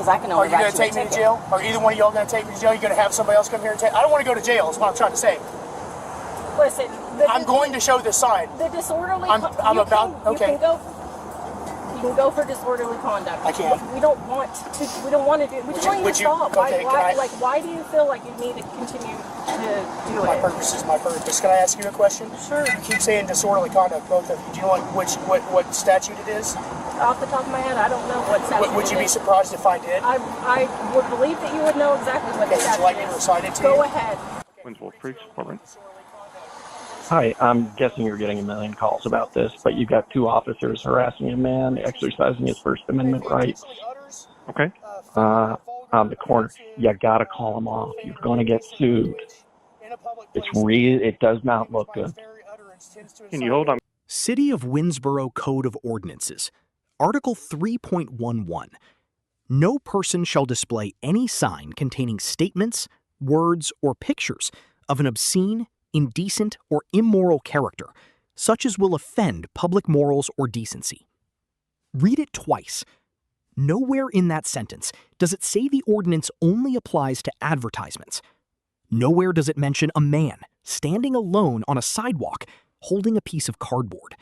because I can only write you a ticket. Are you going to take me to jail? Are either one of y'all going to take me to jail? You're going to have somebody else come here and take? I don't want to go to jail. Is what I'm trying to say. Listen, I'm going to show this sign. The disorderly. You can go for disorderly conduct. I can't. We don't want to. We don't want to do. We just want you to stop. Okay, why do you feel like you need to continue to do it? My purpose is my purpose. Can I ask you a question? Sure. You keep saying disorderly conduct, both of you. Do you know what statute it is? Off the top of my head, I don't know what statute. Would you be surprised if I did? I would believe that you would know exactly what the statute is. Would you like me to recite it to you? Go ahead. Winnsboro Police Department. Hi, I'm guessing you're getting a million calls about this, but you've got two officers harassing a man exercising his First Amendment rights. Okay. On the corner. You gotta call him off. You're gonna get sued. It does not look good. Can you hold on? City of Winnsboro Code of Ordinances, Article 3.11. No person shall display any sign containing statements, words, or pictures of an obscene, indecent, or immoral character, such as will offend public morals or decency. Read it twice. Nowhere in that sentence does it say the ordinance only applies to advertisements. Nowhere does it mention a man standing alone on a sidewalk holding a piece of cardboard.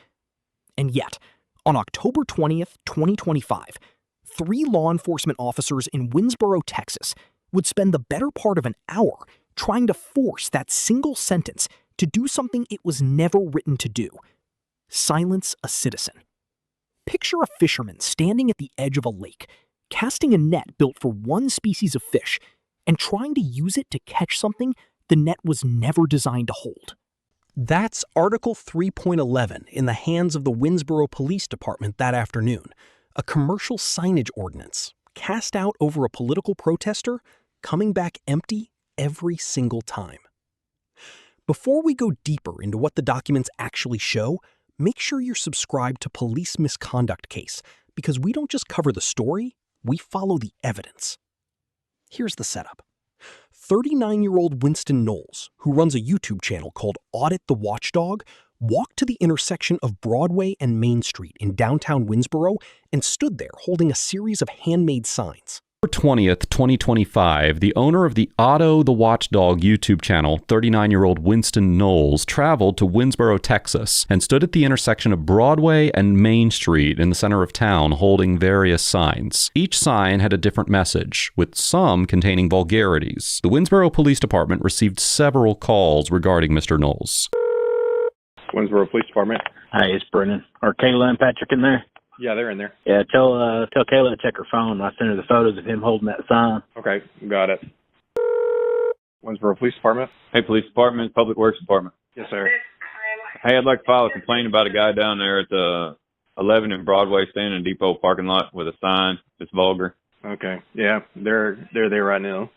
And yet, on October 20th, 2025, 3 law enforcement officers in Winnsboro, Texas, would spend the better part of an hour trying to force that single sentence to do something it was never written to do: silence a citizen. Picture a fisherman standing at the edge of a lake, casting a net built for one species of fish, and trying to use it to catch something the net was never designed to hold. That's Article 3.11 in the hands of the Winnsboro Police Department that afternoon, a commercial signage ordinance cast out over a political protester, coming back empty every single time. Before we go deeper into what the documents actually show, make sure you're subscribed to Police Misconduct Case, because we don't just cover the story, we follow the evidence. Here's the setup. 39-year-old Winston Knowles, who runs a YouTube channel called Audit the Watchdog, walked to the intersection of Broadway and Main Street in downtown Winnsboro and stood there holding a series of handmade signs. October 20th, 2025, the owner of the Audit the Watchdog YouTube channel, 39-year-old Winston Knowles, traveled to Winnsboro, Texas, and stood at the intersection of Broadway and Main Street in the center of town holding various signs. Each sign had a different message, with some containing vulgarities. The Winnsboro Police Department received several calls regarding Mr. Knowles. Winnsboro Police Department. Hi, it's Brennan. Are Kayla and Patrick in there? Yeah, they're in there. Yeah, tell Kayla to check her phone. I sent her the photos of him holding that sign. Okay, got it. Winnsboro Police Department. Hey, Police Department, Public Works Department. Yes, sir. Hey, I'd like to file a complaint about a guy down there at the 11 in Broadway standing in Depot parking lot with a sign. It's vulgar. Okay, yeah, they're there right now.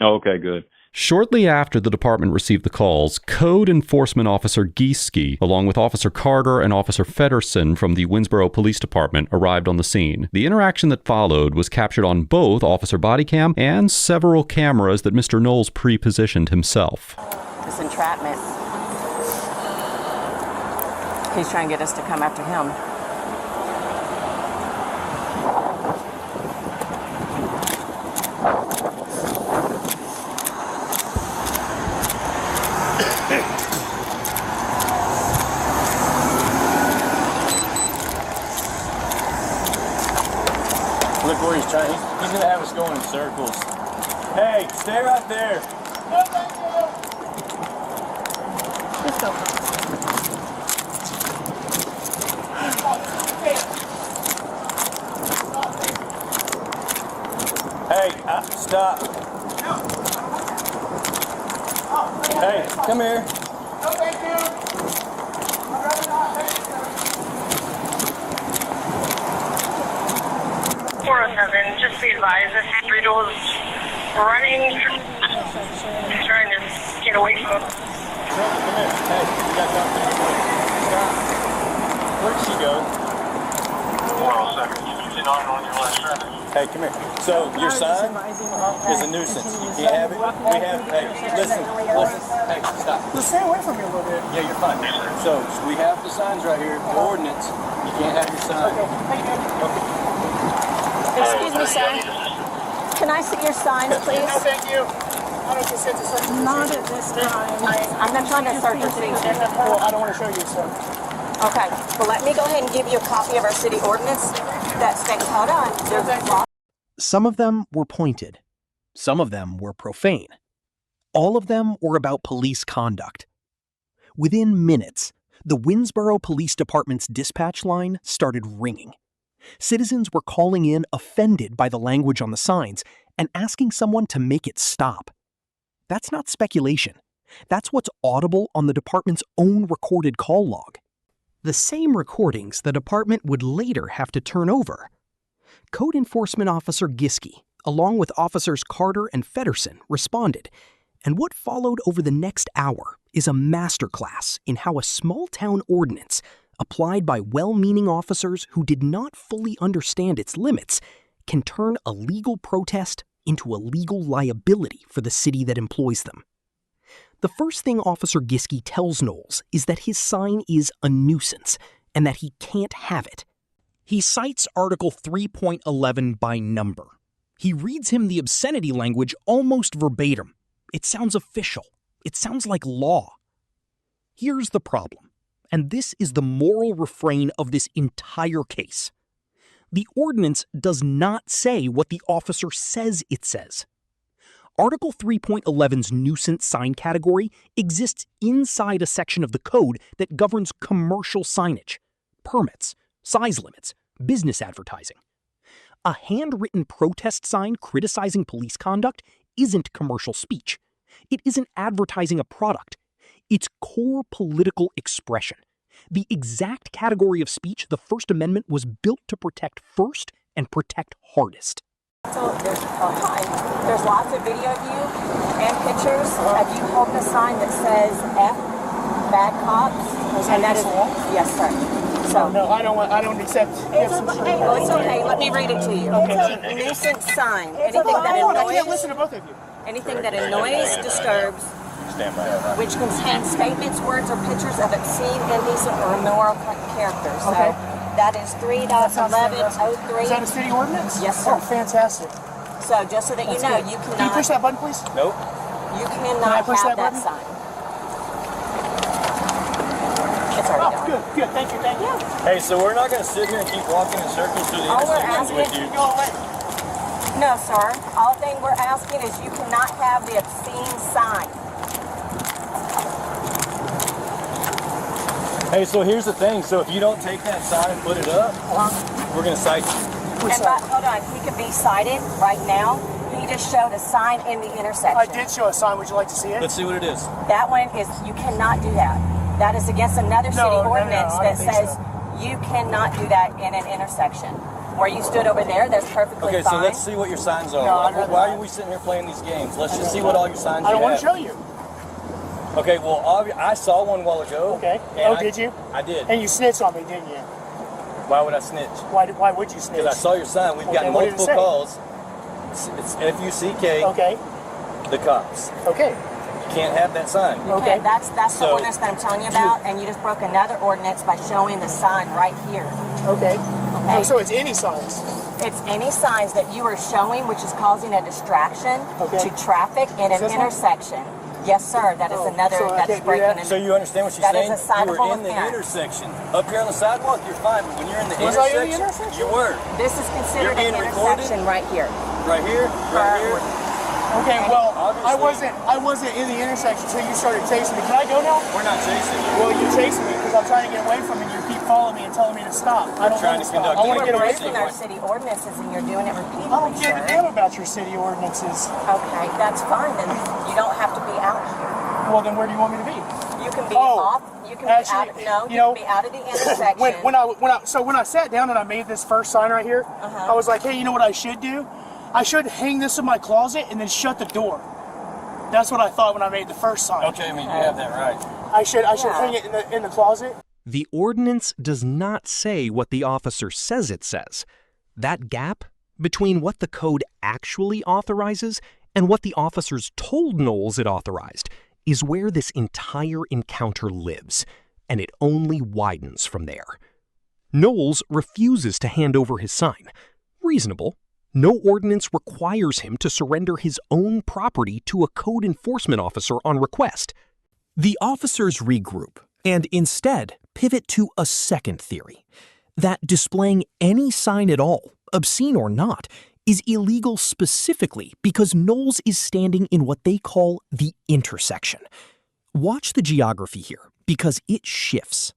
Oh, okay, good. Shortly after the department received the calls, Code Enforcement Officer Gieske, along with Officer Carter and Officer Feddersen from the Winnsboro Police Department, arrived on the scene. The interaction that followed was captured on both officer body cam and several cameras that Mr. Knowles pre-positioned himself. This entrapment. He's trying to get us to come after him. Look where he's trying. He's going to have us going in circles. Hey, stay right there. No, thank you. Let's go. Hey, stop. Hey, come here. No, thank you. I'd rather not. Thank you. 407, just be advised, this individual is running, trying to get away from him. Come here. Hey, you got something to do. Stop. Where'd she go? 407, you on your last turn. Hey, come here. So, your sign is a nuisance. You can't have it. We have, hey, listen. Hey, stop. Just stay away from me a little bit. Yeah, you're fine. So, we have the signs right here, the ordinance. You can't have your sign. Okay, thank you. Okay. Excuse me, sir. Can I see your signs, please? No, thank you. I don't consent to search. Not at this time. I'm not trying to search your seat. Well, I don't want to show you, so. Okay, well, let me go ahead and give you a copy of our city ordinance that states, hold on. There's a law. Some of them were pointed. Some of them were profane. All of them were about police conduct. Within minutes, the Winnsboro Police Department's dispatch line started ringing. Citizens were calling in offended by the language on the signs and asking someone to make it stop. That's not speculation. That's what's audible on the department's own recorded call log. The same recordings the department would later have to turn over. Code Enforcement Officer Giske, along with Officers Carter and Feddersen, responded, and what followed over the next hour is a masterclass in how a small-town ordinance, applied by well-meaning officers who did not fully understand its limits, can turn a legal protest into a legal liability for the city that employs them. The first thing Officer Giske tells Knowles is that his sign is a nuisance and that he can't have it. He cites Article 3.11 by number. He reads him the obscenity language almost verbatim. It sounds official. It sounds like law. Here's the problem, and this is the moral refrain of this entire case. The ordinance does not say what the officer says it says. Article 3.11's nuisance sign category exists inside a section of the code that governs commercial signage, permits, size limits, business advertising. A handwritten protest sign criticizing police conduct isn't commercial speech. It isn't advertising a product. It's core political expression. The exact category of speech the First Amendment was built to protect first and protect hardest. So there's lots of video of you and pictures of you holding a sign that says F, bad cops. And that is, yes, sir. So no, I don't accept. It's okay. Let me read it to you. It's a nuisance sign. Anything that I can't annoys, listen to both of you. anything that annoys, disturbs, which contains statements, words, or pictures of obscene, indecent, or immoral character. So that is 3.1103. Is that a city ordinance? Yes, sir. Oh, fantastic. So just so that you know, you Can you cannot. push that button, please? Nope. You Can I cannot push have that that button? sign. It's already done. Good. Thank you. Hey, so we're not going to sit here and keep walking in circles through the All we're intersections with asking- you. Go away. No, sir. All thing we're asking is you cannot have the obscene sign. Hey, so here's the thing. So if you don't take that sign and put it up, we're going to cite you. Hold on, he could be cited right now. He just showed a sign in the intersection. I did show a sign. Would you like to see it? Let's see what it is. That one is, you cannot do that. That is against another city ordinance I that don't think says so. you cannot do that in an intersection. Where you stood over there, that's perfectly Okay, fine. so let's see what your signs are. No, I'd rather Why not. are we sitting here playing these games? Let's just see what all your signs I don't you want to have. show you. Okay, well, I saw one a while ago. Okay. and Did you? I did. And you snitched on me, didn't you? Why would I snitch? Why would you snitch? Because I saw your sign. We've gotten what did it multiple say? calls. It's F-U-C-K, Okay. the cops. Okay. You can't have that sign. Okay. That's the So- ordinance that I'm telling you about, and you just broke another ordinance by showing the sign right here. Okay. Okay. Oh, so it's any signs. It's any signs that you are showing which is causing a distraction Okay. to traffic in an this one? intersection. Yes, sir. That is another. so I That is can't do breaking. that? So you understand what she's That saying? is a You were citable in the offense. intersection. Up here on the sidewalk, you're fine, but when you're in the Was I in the intersection, intersection? you were. This is considered You're an being recorded? intersection right here. Right here, right here. Okay. Well, Obviously- I wasn't in the intersection until you started chasing me. Can I go now? We're not chasing you. Well, you chasing me because I'm trying to get away from you. You keep following me and telling me to stop. I don't trying want to stop. conduct I You want are to get away breaking from our you. city ordinances, and you're doing it repeatedly. I don't give a sir. damn about your city ordinances. Okay, that's fine. Then you don't have to be out here. Well, then where do you want me to be? You can be Oh, off. You can actually, be out. No, you you know, can be out of the intersection. When I sat down and I made this first sign right here, I was like, hey, you know what I should do? I should hang this in my closet and then shut the door. That's what I thought when I made the first sign. Okay, I mean, you have that right. I should hang it in the closet. The ordinance does not say what the officer says it says. That gap between what the code actually authorizes and what the officers told Knowles it authorized is where this entire encounter lives, and it only widens from there. Knowles refuses to hand over his sign. Reasonable. No ordinance requires him to surrender his own property to a code enforcement officer on request. The officers regroup and instead pivot to a second theory, that displaying any sign at all, obscene or not, is illegal specifically because Knowles is standing in what they call the intersection. Watch the geography here, because it shifts.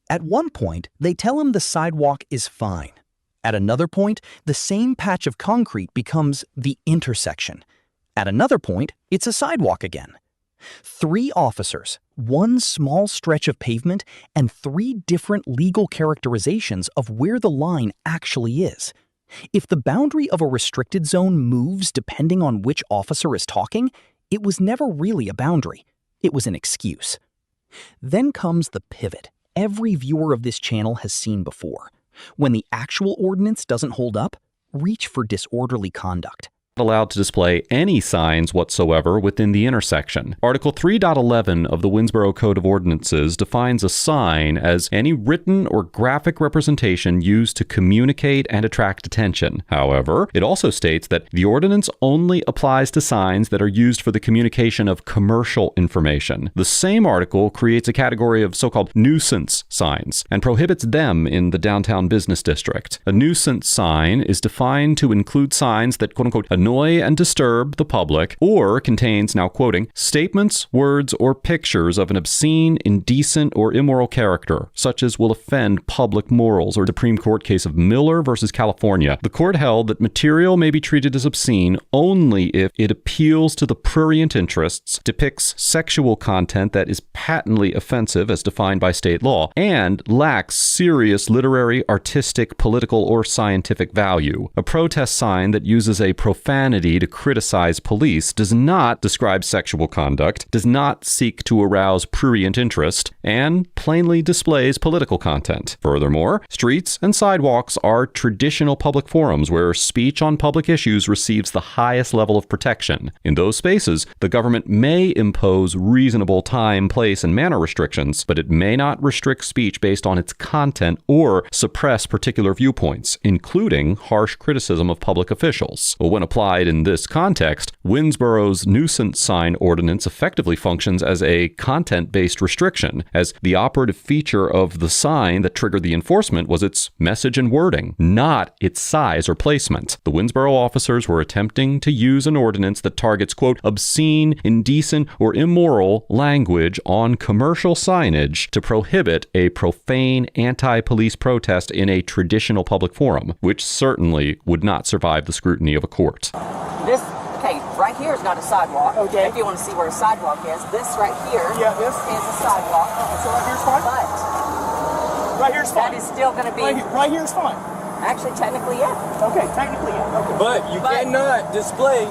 At one point, they tell him the sidewalk is fine. At another point, the same patch of concrete becomes the intersection. At another point, it's a sidewalk again. 3 officers, 1 small stretch of pavement, and 3 different legal characterizations of where the line actually is. If the boundary of a restricted zone moves depending on which officer is talking, it was never really a boundary. It was an excuse. Then comes the pivot every viewer of this channel has seen before. When the actual ordinance doesn't hold up, reach for disorderly conduct. Allowed to display any signs whatsoever within the intersection. Article 3.11 of the Winnsboro Code of Ordinances defines a sign as any written or graphic representation used to communicate and attract attention. However, it also states that the ordinance only applies to signs that are used for the communication of commercial information. The same article creates a category of so-called nuisance signs and prohibits them in the downtown business district. A nuisance sign is defined to include signs that, quote-unquote, annoy and disturb the public, or contains, now quoting, statements, words, or pictures of an obscene, indecent, or immoral character, such as will offend public morals, or the Supreme Court case of Miller versus California. The court held that material may be treated as obscene only if it appeals to the prurient interests, depicts sexual content that is patently offensive as defined by state law, and lacks serious literary, artistic, political, or scientific value. A protest sign that uses a profanity to criticize police does not describe sexual conduct, does not seek to arouse prurient interest, and plainly displays political content. Furthermore, streets and sidewalks are traditional public forums where speech on public issues receives the highest level of protection. In those spaces, the government may impose reasonable time, place, and manner restrictions, but it may not restrict speech based on its content or suppress particular viewpoints, including harsh criticism of public officials. When applied in this context, Winnsboro's nuisance sign ordinance effectively functions as a content-based restriction, as the operative feature of the sign that triggered the enforcement was its message and wording, not its size or placement. The Winnsboro officers were attempting to use an ordinance that targets, quote, obscene, indecent, or immoral language on commercial signage to prohibit a profane anti-police protest in a traditional public forum, which certainly would not survive the scrutiny of a court. This, okay, right here is not a sidewalk. Okay. If you want to see where a sidewalk is, this right here this is a sidewalk. So right here's fine? But Right here's fine. that is still going to be... Right here's fine. Actually, technically, yeah. Okay, technically, yeah. Okay. But you cannot display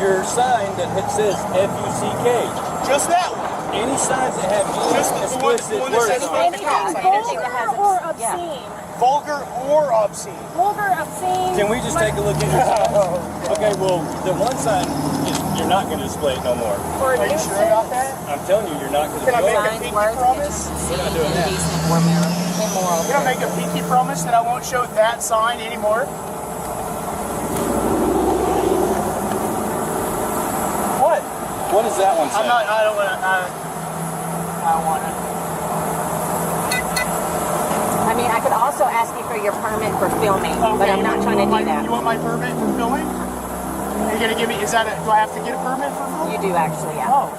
your sign that says F-U-C-K. Just that one. Any signs that have Just the explicit one that words says on it. Anything that has or a... Yeah. obscene? Vulgar or obscene. Vulgar, obscene. Can we just take a look at your sign? Okay, well, the one sign, you're not going to display it no more. Or Are you sure about that? I'm telling you, you're not going to Can I do make it. a pinky promise? We're not doing that. Indecent or immoral. Can I make a pinky promise that I won't show that sign anymore? What? What does that one say? I don't want to. I don't want to. I mean, I could also ask you for your permit for filming, but I'm not trying to do that. You want my permit for filming? Are you going to give me, do I have to get a permit for filming? You do actually, yeah. Oh.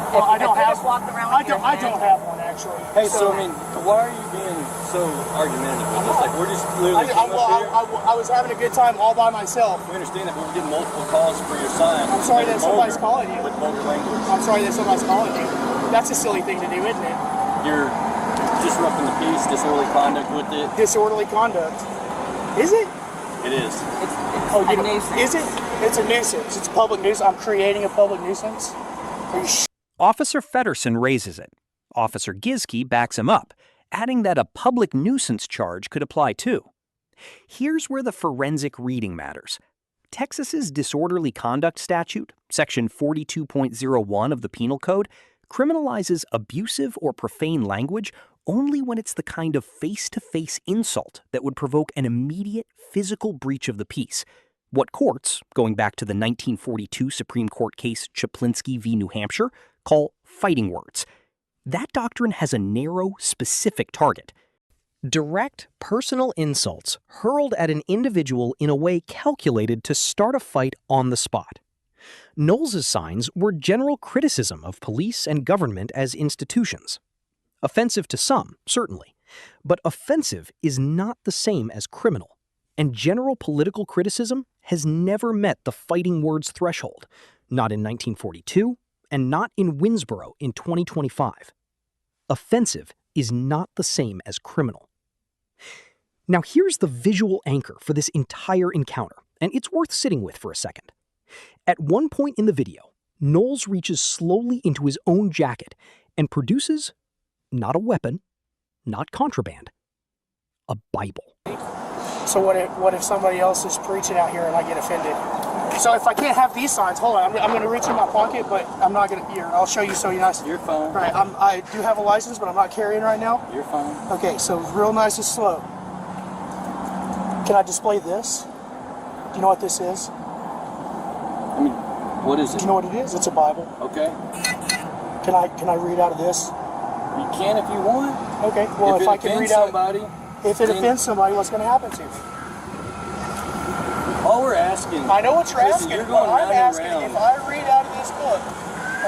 Well, I don't have. Just walked around I with your don't hand. have one actually. Hey, so I mean, why are you being so argumentative with this? Like, we're just literally came up here. I was having a good time all by myself. We understand that, but we're getting multiple calls for your sign. I'm sorry that somebody's calling you. With vulgar language. I'm sorry that somebody's calling you. That's a silly thing to do, isn't it? You're disrupting the peace, disorderly conduct with it. Disorderly conduct. Is it? It is. It's Oh, a nuisance. Is it? It's a nuisance. It's a public nuisance. I'm creating a public nuisance. Are you Officer Feddersen raises it. Officer Gizke backs him up, adding that a public nuisance charge could apply too. Here's where the forensic reading matters. Texas's disorderly conduct statute, section 42.01 of the Penal Code, criminalizes abusive or profane language only when it's the kind of face-to-face insult that would provoke an immediate physical breach of the peace. what courts, going back to the 1942 Supreme Court case Chaplinsky v. New Hampshire, call fighting words. That doctrine has a narrow, specific target. Direct, personal insults hurled at an individual in a way calculated to start a fight on the spot. Knowles' signs were general criticism of police and government as institutions. Offensive to some, certainly, but offensive is not the same as criminal, and general political criticism has never met the fighting words threshold, not in 1942 and not in Winnsboro in 2025. Offensive is not the same as criminal. Now here's the visual anchor for this entire encounter, and it's worth sitting with for a second. At one point in the video, Knowles reaches slowly into his own jacket and produces, not a weapon, not contraband, a Bible. So what if somebody else is preaching out here and I get offended? So if I can't have these signs, hold on, I'm going to reach in my pocket, but I'm not going to, here, I'll show you so you're nice. You're fine. Right, I do have a license, but I'm not carrying right now. You're fine. Okay, so real nice and slow. Can I display this? Do you know what this is? I mean, what is it? Do you know what it is? It's a Bible. Okay. Can I read out of this? You can if you want. Okay, well if I can read out, somebody, if it offends somebody, what's going to happen to me? All we're asking. I know what you're asking. You're going I'm round asking and round. if I read out of this book,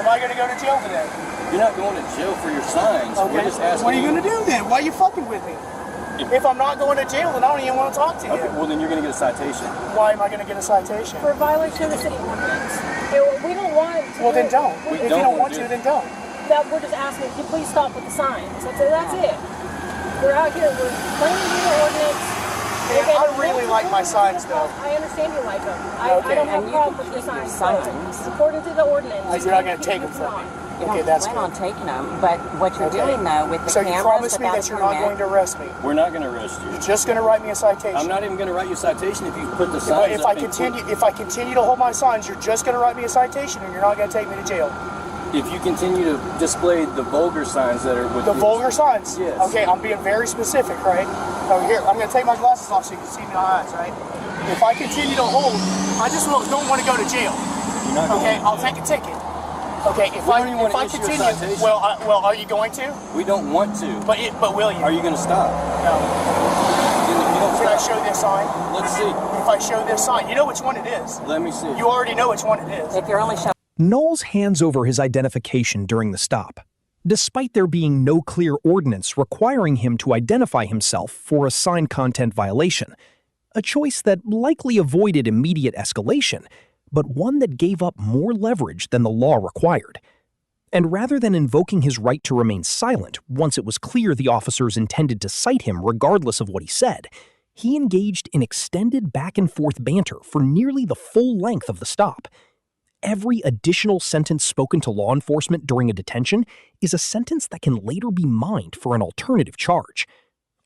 am I going to go to jail today? You're not going to jail for your signs. Okay. We're just asking. What are you going to do then? Why are you fucking with me? If I'm not going to jail, then I don't even want to talk to you. Okay, well then you're going to get a citation. Why am I going to get a citation? For violation of the city ordinance. We don't want to. Well, then don't. If you don't want to, then don't. That we're just asking, can you please stop with the signs? That's it. We're out here, we're playing the ordinance. Man, I really like my signs, though. I understand you like them. I don't have a problem with your signs. According to the ordinance. You're not going to take them from me. Okay, that's good. I plan on taking them, but what you're doing though with the so cameras, you promise me that you're not going to arrest me? We're not going to arrest you. You're just going to write me a citation. I'm not even going to write you a citation if you put the signs if up. If I continue to hold my signs, you're just going to write me a citation, and you're not going to take me to jail. If you continue to display the vulgar signs that are with the vulgar signs. Yes. Okay, I'm being very specific, right? Oh, here, I'm going to take my glasses off so you can see my eyes, right? If I continue to hold, I just don't want to go to jail. You're not going okay, I'll take a ticket. Okay, if I continue, well, are you going to? We don't want to. But will you? Are you going to stop? No. Can I show this sign? Let's see. If I show this sign, you know which one it is. Let me see. You already know which one it is. If you're only showing. Knowles hands over his identification during the stop, despite there being no clear ordinance requiring him to identify himself for a sign content violation, a choice that likely avoided immediate escalation, but one that gave up more leverage than the law required. And rather than invoking his right to remain silent once it was clear the officers intended to cite him regardless of what he said, he engaged in extended back-and-forth banter for nearly the full length of the stop. Every additional sentence spoken to law enforcement during a detention is a sentence that can later be mined for an alternative charge.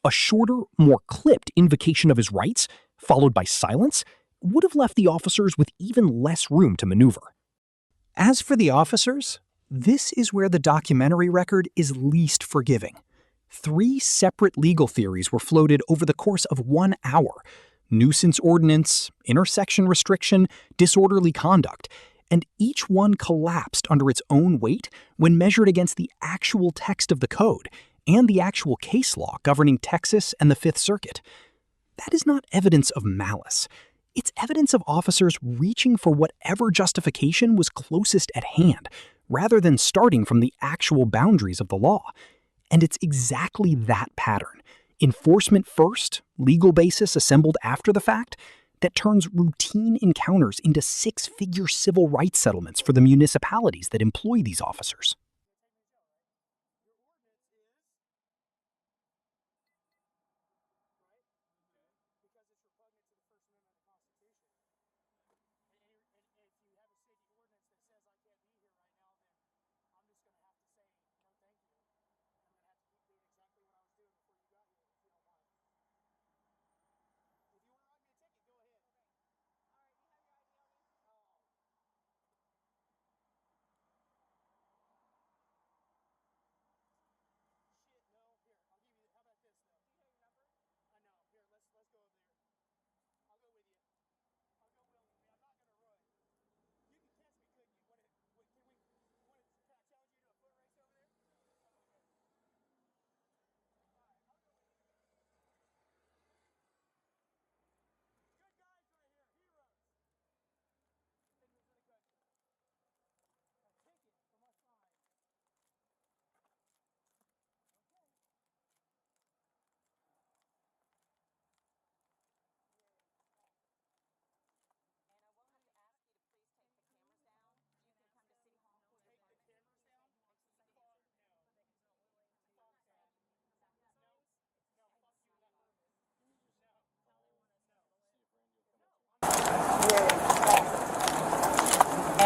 A shorter, more clipped invocation of his rights, followed by silence, would have left the officers with even less room to maneuver. As for the officers, this is where the documentary record is least forgiving. 3 separate legal theories were floated over the course of 1 hour: nuisance ordinance, intersection restriction, disorderly conduct, and each one collapsed under its own weight when measured against the actual text of the code and the actual case law governing Texas and the Fifth Circuit. That is not evidence of malice. It's evidence of officers reaching for whatever justification was closest at hand, rather than starting from the actual boundaries of the law. And it's exactly that pattern, enforcement first, legal basis assembled after the fact, that turns routine encounters into 6-figure civil rights settlements for the municipalities that employ these officers.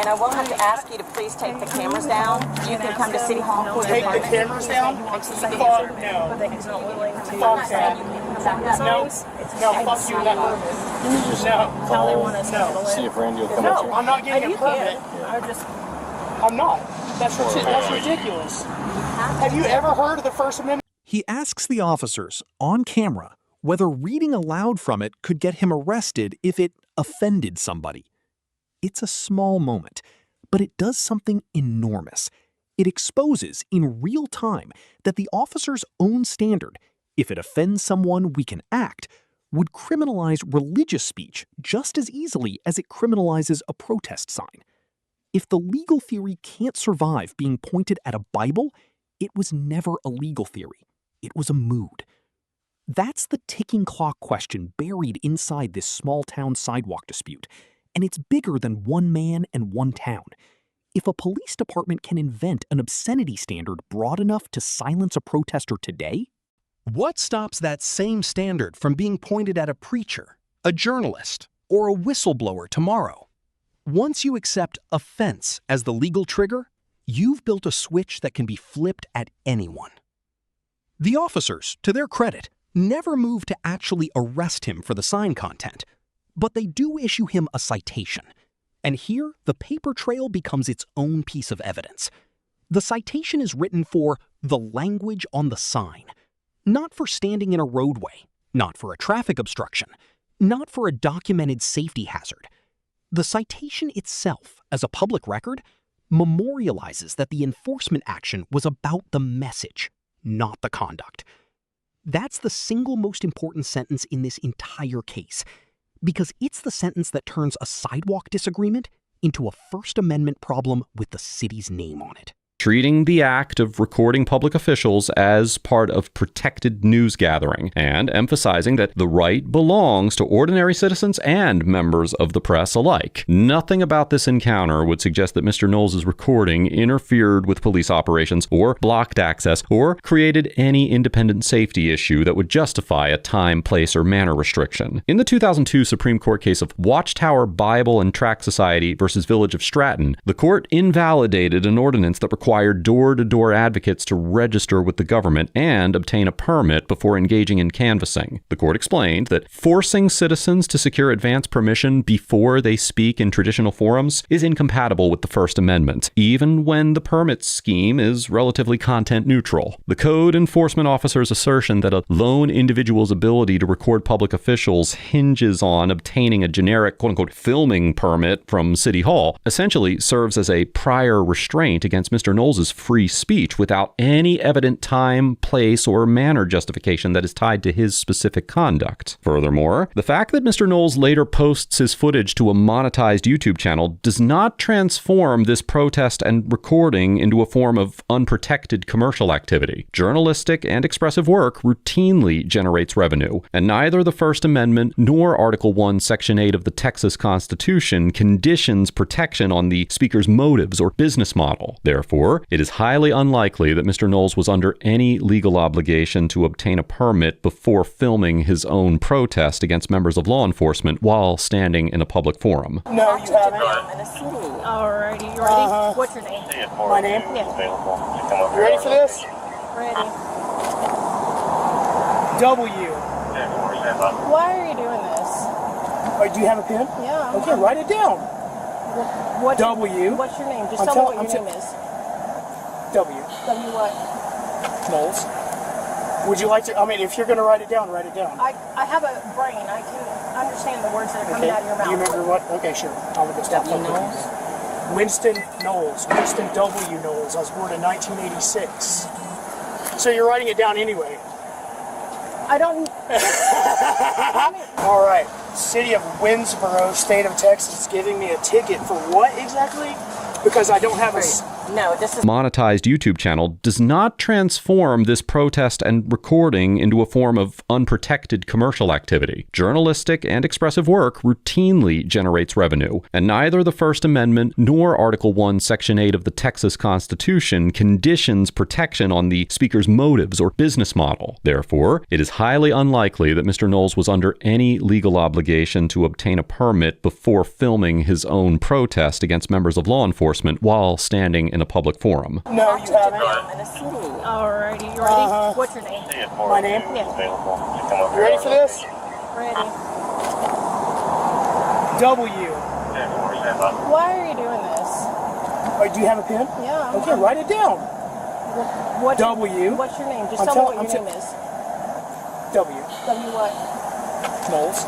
No, we'll have to ask you to please take the cameras down. You can come to City Hall. Take the cameras down? Fuck no. Fuck that. No, fuck you, that permit. No. See if Randy will come No, up here. I'm not getting a permit. I'm not. That's ridiculous. Have you ever heard of the First Amendment? He asks the officers on camera whether reading aloud from it could get him arrested if it offended somebody. It's a small moment, but it does something enormous. It exposes in real time that the officer's own standard, if it offends someone we can act, would criminalize religious speech just as easily as it criminalizes a protest sign. If the legal theory can't survive being pointed at a Bible, it was never a legal theory. It was a mood. That's the ticking clock question buried inside this small-town sidewalk dispute, and it's bigger than one man and one town. If a police department can invent an obscenity standard broad enough to silence a protester today, what stops that same standard from being pointed at a preacher, a journalist, or a whistleblower tomorrow? Once you accept offense as the legal trigger, you've built a switch that can be flipped at anyone. The officers, to their credit, never move to actually arrest him for the sign content, but they do issue him a citation. And here, the paper trail becomes its own piece of evidence. The citation is written for the language on the sign, not for standing in a roadway, not for a traffic obstruction, not for a documented safety hazard. The citation itself, as a public record, memorializes that the enforcement action was about the message, not the conduct. That's the single most important sentence in this entire case, because it's the sentence that turns a sidewalk disagreement into a First Amendment problem with the city's name on it. Treating the act of recording public officials as part of protected news gathering, and emphasizing that the right belongs to ordinary citizens and members of the press alike. Nothing about this encounter would suggest that Mr. Knowles' recording interfered with police operations or blocked access or created any independent safety issue that would justify a time, place, or manner restriction. In the 2002 Supreme Court case of Watchtower Bible and Tract Society versus Village of Stratton, the court invalidated an ordinance that required door-to-door advocates to register with the government and obtain a permit before engaging in canvassing. The court explained that forcing citizens to secure advance permission before they speak in traditional forums is incompatible with the First Amendment, even when the permit scheme is relatively content neutral. The code enforcement officer's assertion that a lone individual's ability to record public officials hinges on obtaining a generic quote-unquote filming permit from City Hall essentially serves as a prior restraint against Mr. Knowles' free speech without any evident time, place, or manner justification that is tied to his specific conduct. Furthermore, the fact that Mr. Knowles later posts his footage to a monetized YouTube channel does not transform this protest and recording into a form of unprotected commercial activity. Journalistic and expressive work routinely generates revenue, and neither the First Amendment nor Article 1, Section 8 of the Texas Constitution conditions protection on the speaker's motives or business model. Therefore, it is highly unlikely that Mr. Knowles was under any legal obligation to obtain a permit before filming his own protest against members of law enforcement while standing in a public forum. No, you haven't. Alrighty, you ready? What's your name? My name? Yeah. You ready for this? Ready. W. Why are you doing this? Oh, do you have a pen? Yeah. Okay, write it down. W. What's your name? Just tell me what your name is. W. W what? Knowles. Would you like to, if you're going to write it down, write it down. I have a brain. I can understand the words that are coming out of your mouth. Do you remember what? Okay, sure. I'll look at stuff. Winston Knowles. Winston W. Knowles. I was born in 1986. So you're writing it down anyway. I don't... All right. City of Winnsboro, state of Texas, is giving me a ticket for what exactly? Because I don't have a... No, this is monetized YouTube channel does not transform this protest and recording into a form of unprotected commercial activity. Journalistic and expressive work routinely generates revenue, and neither the First Amendment nor Article 1, Section 8 of the Texas Constitution conditions protection on the speaker's motives or business model. Therefore, it is highly unlikely that Mr. Knowles was under any legal obligation to obtain a permit before filming his own protest against members of law enforcement while standing in a public forum. No, you haven't. Alrighty, you ready? What's your name? My name? Yeah. You ready for this? Ready. W. Why are you doing this? Oh, do you have a pen? Yeah. Okay, write it down. What's W. What's your name? Just tell me what your name is. W. W what? Knowles.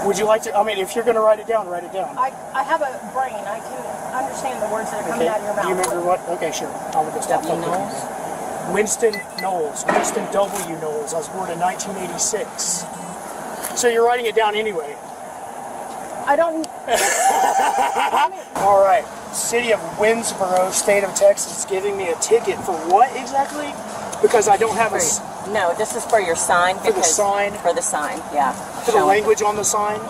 Would you like to, if you're going to write it down, write it down. I have a brain. I can understand the words that are coming out of your mouth. Do you remember what? Okay, sure. I'll look this up. Winston Knowles. Winston W. Knowles. I was born in 1986. So you're writing it down anyway. I don't... All right. City of Winnsboro, state of Texas, is giving me a ticket for what exactly? Because I don't have a... No, this is for your sign. For the sign? For the sign, yeah. For the language on the sign?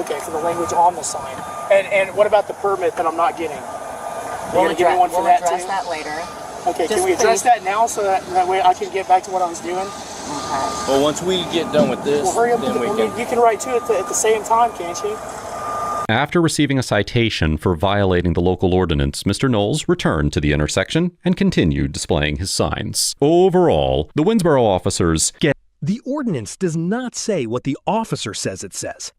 Okay, for the language on the sign. And what about the permit that I'm not getting? You're going to give me one for that too? We'll address that later. Okay, can we address that now so that way I can get back to what I was doing? Okay. Well, once we get done with this, well, hurry up, then we can... You can write two at the same time, can't you? After receiving a citation for violating the local ordinance, Mr. Knowles returned to the intersection and continued displaying his signs. Overall, the Winnsboro officers get... The ordinance does not say what the officer says it says.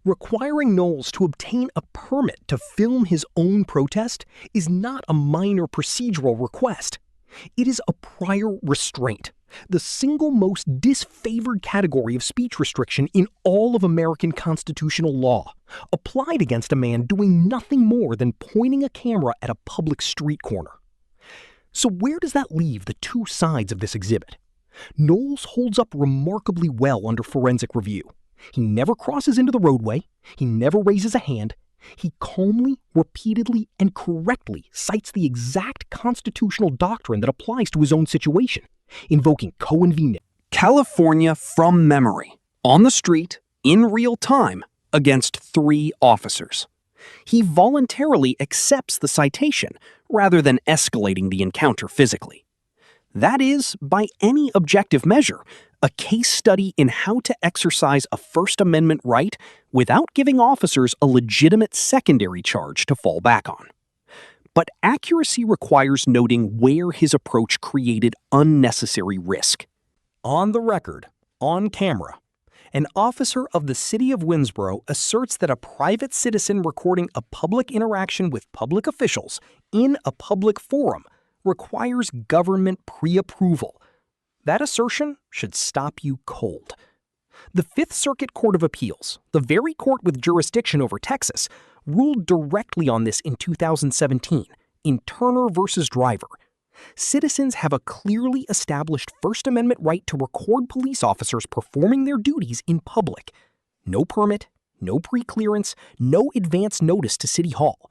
Requiring Knowles to obtain a permit to film his own protest is not a minor procedural request. It is a prior restraint, the single most disfavored category of speech restriction in all of American constitutional law, applied against a man doing nothing more than pointing a camera at a public street corner. So where does that leave the two sides of this exhibit? Knowles holds up remarkably well under forensic review. He never crosses into the roadway. He never raises a hand. He calmly, repeatedly, and correctly cites the exact constitutional doctrine that applies to his own situation, invoking Cohen v. California from memory, on the street, in real time, against 3 officers. He voluntarily accepts the citation rather than escalating the encounter physically. That is, by any objective measure, a case study in how to exercise a First Amendment right without giving officers a legitimate secondary charge to fall back on. But accuracy requires noting where his approach created unnecessary risk. On the record, on camera, an officer of the city of Winnsboro asserts that a private citizen recording a public interaction with public officials in a public forum requires government pre-approval. That assertion should stop you cold. The Fifth Circuit Court of Appeals, the very court with jurisdiction over Texas, ruled directly on this in 2017 in Turner v. Driver. Citizens have a clearly established First Amendment right to record police officers performing their duties in public. No permit, no pre-clearance, no advance notice to City Hall.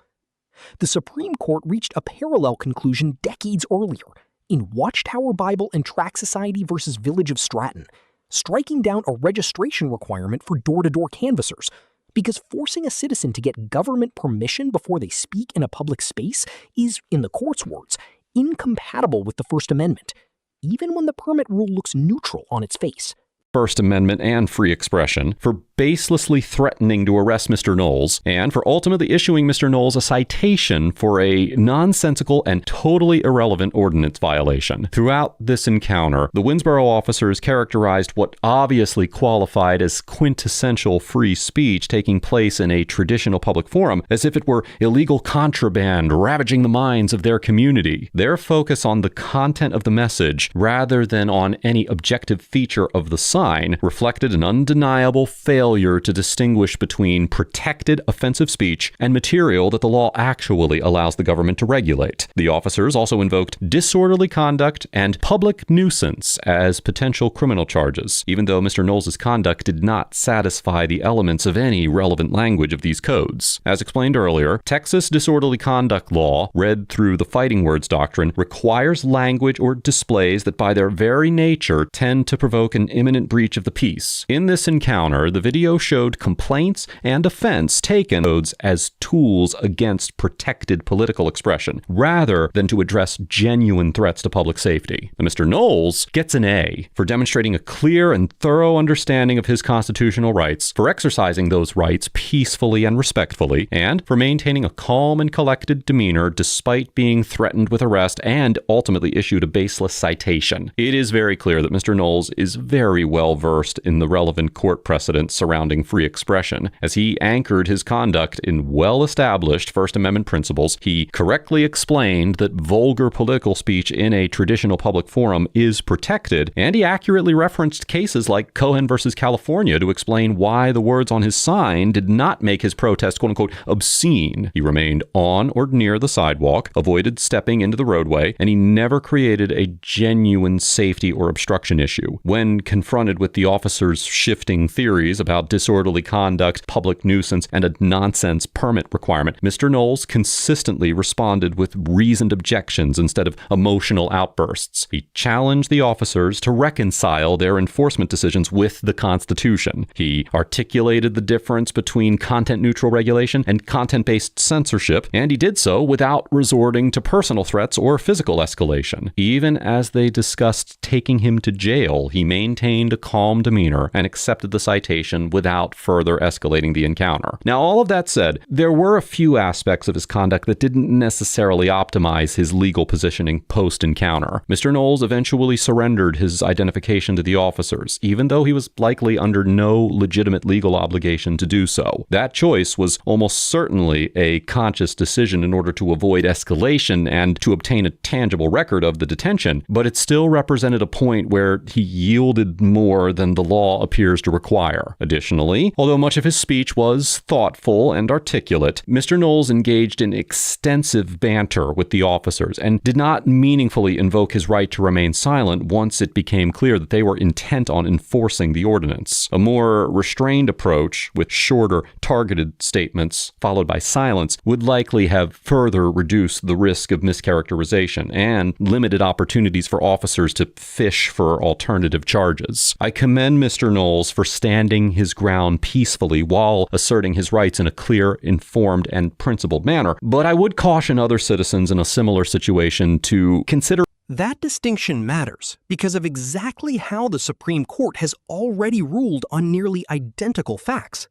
The Supreme Court reached a parallel conclusion decades earlier in Watchtower Bible and Tract Society v. Village of Stratton, striking down a registration requirement for door-to-door canvassers, because forcing a citizen to get government permission before they speak in a public space is, in the court's words, incompatible with the First Amendment, even when the permit rule looks neutral on its face. First Amendment and free expression for baselessly threatening to arrest Mr. Knowles and for ultimately issuing Mr. Knowles a citation for a nonsensical and totally irrelevant ordinance violation. Throughout this encounter, the Winnsboro officers characterized what obviously qualified as quintessential free speech taking place in a traditional public forum as if it were illegal contraband ravaging the minds of their community. Their focus on the content of the message rather than on any objective feature of the sign sign reflected an undeniable failure to distinguish between protected offensive speech and material that the law actually allows the government to regulate. The officers also invoked disorderly conduct and public nuisance as potential criminal charges, even though Mr. Knowles' conduct did not satisfy the elements of any relevant language of these codes. As explained earlier, Texas disorderly conduct law, read through the fighting words doctrine, requires language or displays that by their very nature tend to provoke an imminent breach of the peace. In this encounter, the video showed complaints and offense taken as tools against protected political expression, rather than to address genuine threats to public safety. And Mr. Knowles gets an A for demonstrating a clear and thorough understanding of his constitutional rights, for exercising those rights peacefully and respectfully, and for maintaining a calm and collected demeanor despite being threatened with arrest and ultimately issued a baseless citation. It is very clear that Mr. Knowles is very well versed in the relevant court precedents surrounding free expression. As he anchored his conduct in well-established First Amendment principles, he correctly explained that vulgar political speech in a traditional public forum is protected, and he accurately referenced cases like Cohen versus California to explain why the words on his sign did not make his protest quote-unquote obscene. He remained on or near the sidewalk, avoided stepping into the roadway, and he never created a genuine safety or obstruction issue. When confronted with the officers' shifting theories about disorderly conduct, public nuisance, and a nonsense permit requirement, Mr. Knowles consistently responded with reasoned objections instead of emotional outbursts. He challenged the officers to reconcile their enforcement decisions with the Constitution. He articulated the difference between content-neutral regulation and content-based censorship, and he did so without resorting to personal threats or physical escalation. Even as they discussed taking him to jail, he maintained a calm demeanor and accepted the citation without further escalating the encounter. Now, all of that said, there were a few aspects of his conduct that didn't necessarily optimize his legal positioning post-encounter. Mr. Knowles eventually surrendered his identification to the officers, even though he was likely under no legitimate legal obligation to do so. That choice was almost certainly a conscious decision in order to avoid escalation and to obtain a tangible record of the detention, but it still represented a point where he yielded more than the law appears to require. Additionally, although much of his speech was thoughtful and articulate, Mr. Knowles engaged in extensive banter with the officers and did not meaningfully invoke his right to remain silent once it became clear that they were intent on enforcing the ordinance. A more restrained approach, with shorter, targeted statements followed by silence, would likely have further reduced the risk of mischaracterization and limited opportunities for officers to fish for alternative charges. I commend Mr. Knowles for standing his ground peacefully while asserting his rights in a clear, informed, and principled manner, but I would caution other citizens in a similar situation to consider. That distinction matters because of exactly how the Supreme Court has already ruled on nearly identical facts.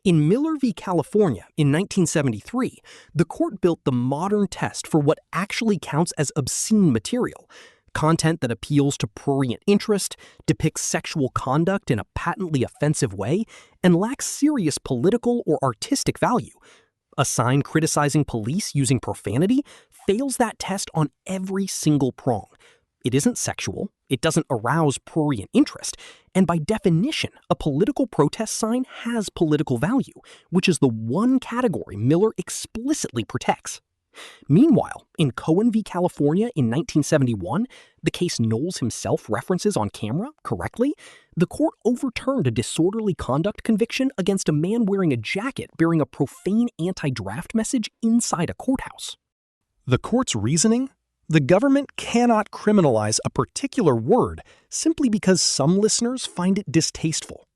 In Miller v. California in 1973, the court built the modern test for what actually counts as obscene material, content that appeals to prurient interest, depicts sexual conduct in a patently offensive way, and lacks serious political or artistic value. A sign criticizing police using profanity fails that test on every single prong. It isn't sexual, it doesn't arouse prurient interest, and by definition, a political protest sign has political value, which is the one category Miller explicitly protects. Meanwhile, in Cohen v. California in 1971, the case Knowles himself references on camera correctly, the court overturned a disorderly conduct conviction against a man wearing a jacket bearing a profane anti-draft message inside a courthouse. The court's reasoning? The government cannot criminalize a particular word simply because some listeners find it distasteful.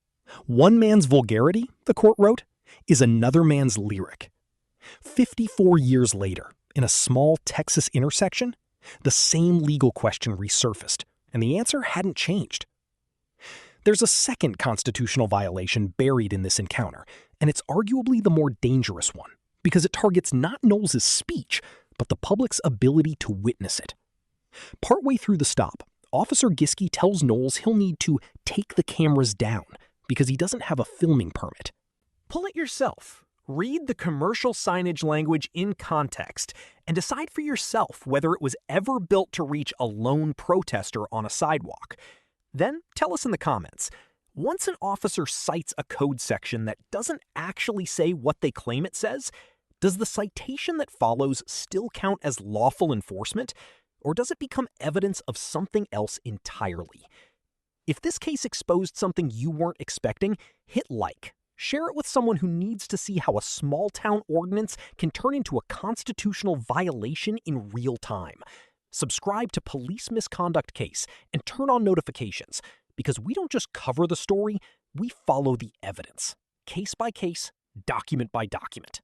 One man's vulgarity, the court wrote, is another man's lyric. 54 years later, in a small Texas intersection, the same legal question resurfaced, and the answer hadn't changed. There's a second constitutional violation buried in this encounter, and it's arguably the more dangerous one, because it targets not Knowles' speech, but the public's ability to witness it. Partway through the stop, Officer Giske tells Knowles he'll need to take the cameras down because he doesn't have a filming permit. Pull it yourself. Read the commercial signage language in context and decide for yourself whether it was ever built to reach a lone protester on a sidewalk. Then tell us in the comments, Once an officer cites a code section that doesn't actually say what they claim it says, does the citation that follows still count as lawful enforcement, or does it become evidence of something else entirely? If this case exposed something you weren't expecting, hit like. Share it with someone who needs to see how a small-town ordinance can turn into a constitutional violation in real time. Subscribe to Police Misconduct Case and turn on notifications, because we don't just cover the story, we follow the evidence. Case by case, document by document.